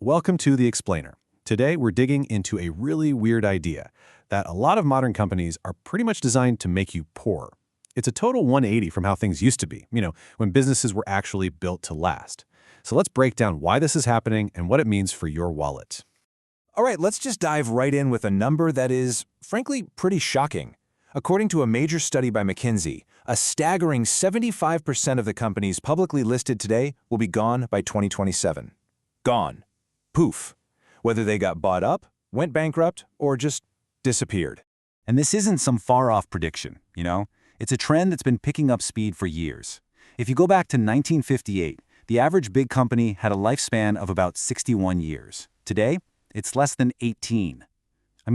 Welcome to The Explainer. Today, we're digging into a really weird idea that a lot of modern companies are pretty much designed to make you poor. It's a total 180 from how things used to be, when businesses were actually built to last. So let's break down why this is happening and what it means for your wallet. All right, let's just dive right in with a number that is, frankly, pretty shocking. According to a major study by McKinsey, a staggering 75% of the companies publicly listed today will be gone by 2027. Gone. Poof. Whether they got bought up, went bankrupt, or just disappeared. And this isn't some far-off prediction, It's a trend that's been picking up speed for years. If you go back to 1958, the average big company had a lifespan of about 61 years. Today, it's less than 18.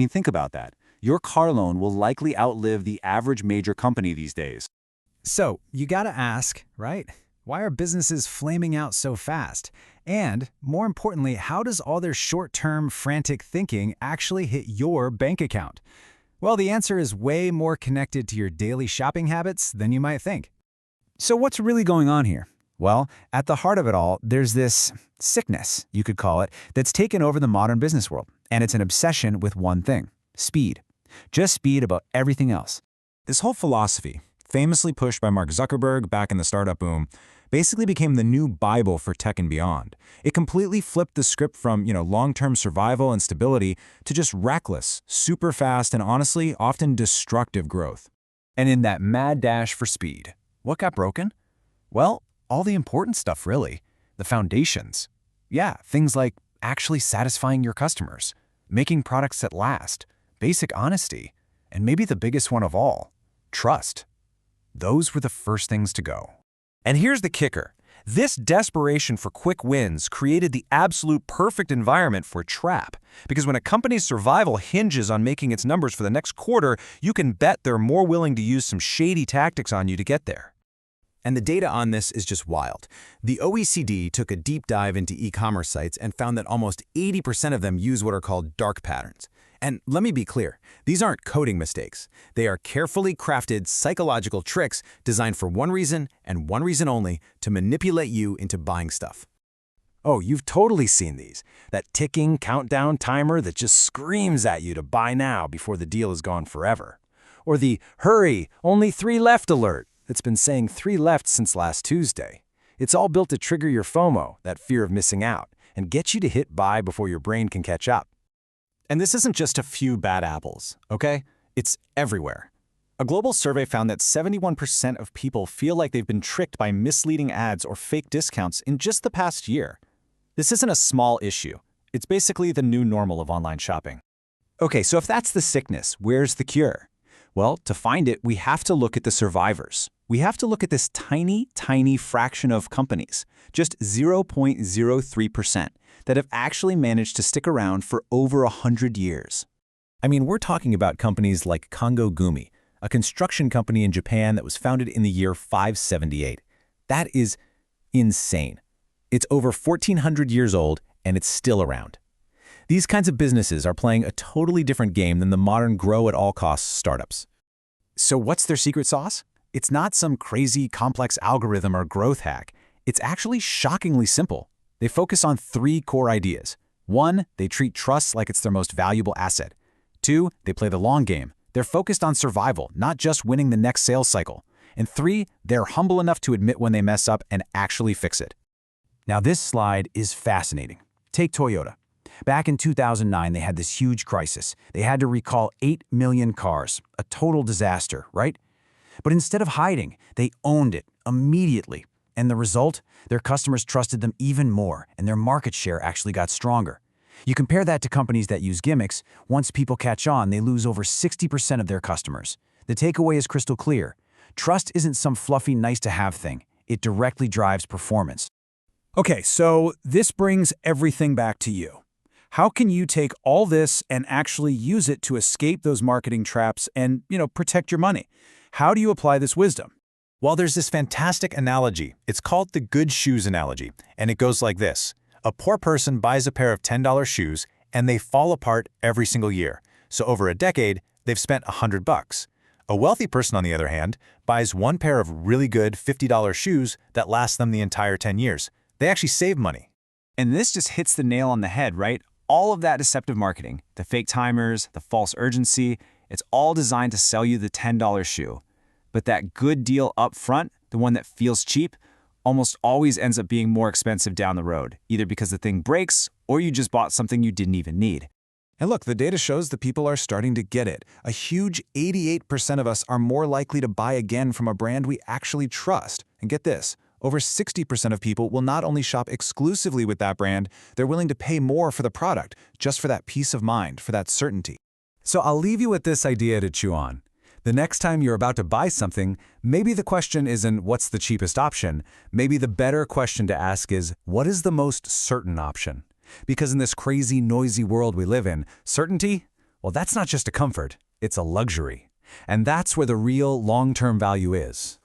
Think about that. Your car loan will likely outlive the average major company these days. So, you gotta ask, right? Why are businesses flaming out so fast? And, more importantly, how does all their short-term, frantic thinking actually hit your bank account? Well, the answer is way more connected to your daily shopping habits than you might think. So what's really going on here? Well, at the heart of it all, there's this sickness, you could call it, that's taken over the modern business world. And it's an obsession with one thing: speed. Just speed about everything else. This whole philosophy, famously pushed by Mark Zuckerberg back in the startup boom, basically became the new Bible for tech and beyond. It completely flipped the script from, long-term survival and stability to just reckless, super fast, and honestly, often destructive growth. And in that mad dash for speed, what got broken? Well, all the important stuff, really. The foundations. Yeah, things like actually satisfying your customers, making products that last, basic honesty, and maybe the biggest one of all, trust. Those were the first things to go. And here's the kicker. This desperation for quick wins created the absolute perfect environment for a trap. Because when a company's survival hinges on making its numbers for the next quarter, you can bet they're more willing to use some shady tactics on you to get there. And the data on this is just wild. The OECD took a deep dive into e-commerce sites and found that almost 80% of them use what are called dark patterns. And let me be clear, these aren't coding mistakes. They are carefully crafted psychological tricks designed for one reason and one reason only: to manipulate you into buying stuff. Oh, you've totally seen these. That ticking countdown timer that just screams at you to buy now before the deal is gone forever. Or the "hurry, only 3 left" alert that's been saying 3 left since last Tuesday. It's all built to trigger your FOMO, that fear of missing out, and get you to hit buy before your brain can catch up. And this isn't just a few bad apples, okay? It's everywhere. A global survey found that 71% of people feel like they've been tricked by misleading ads or fake discounts in just the past year. This isn't a small issue. It's basically the new normal of online shopping. Okay, so if that's the sickness, where's the cure? Well, to find it, we have to look at the survivors. We have to look at this tiny, tiny fraction of companies, just 0.03%, that have actually managed to stick around for over 100 years. We're talking about companies like Kongogami, a construction company in Japan that was founded in the year 578. That is insane. It's over 1,400 years old, and it's still around. These kinds of businesses are playing a totally different game than the modern grow-at-all-costs startups. So what's their secret sauce? It's not some crazy, complex algorithm or growth hack. It's actually shockingly simple. They focus on 3 core ideas. 1, they treat trust like it's their most valuable asset. 2, they play the long game. They're focused on survival, not just winning the next sales cycle. And 3, they're humble enough to admit when they mess up and actually fix it. Now this slide is fascinating. Take Toyota. Back in 2009, they had this huge crisis. They had to recall 8 million cars, a total disaster, right? But instead of hiding, they owned it immediately. And the result? Their customers trusted them even more, and their market share actually got stronger. You compare that to companies that use gimmicks. Once people catch on, they lose over 60% of their customers. The takeaway is crystal clear. Trust isn't some fluffy, nice-to-have thing. It directly drives performance. Okay, so this brings everything back to you. How can you take all this and actually use it to escape those marketing traps and, protect your money? How do you apply this wisdom? Well, there's this fantastic analogy. It's called the good shoes analogy, and it goes like this. A poor person buys a pair of $10 shoes, and they fall apart every single year. So over a decade, they've spent $100. A wealthy person, on the other hand, buys one pair of really good $50 shoes that last them the entire 10 years. They actually save money. And this just hits the nail on the head, right? All of that deceptive marketing, the fake timers, the false urgency, it's all designed to sell you the $10 shoe. But that good deal up front, the one that feels cheap, almost always ends up being more expensive down the road, either because the thing breaks or you just bought something you didn't even need. And look, the data shows that people are starting to get it. A huge 88% of us are more likely to buy again from a brand we actually trust. And get this, over 60% of people will not only shop exclusively with that brand, they're willing to pay more for the product, just for that peace of mind, for that certainty. So I'll leave you with this idea to chew on. The next time you're about to buy something, maybe the question isn't what's the cheapest option. Maybe the better question to ask is, what is the most certain option? Because in this crazy, noisy world we live in, certainty, well, that's not just a comfort, it's a luxury. And that's where the real long-term value is.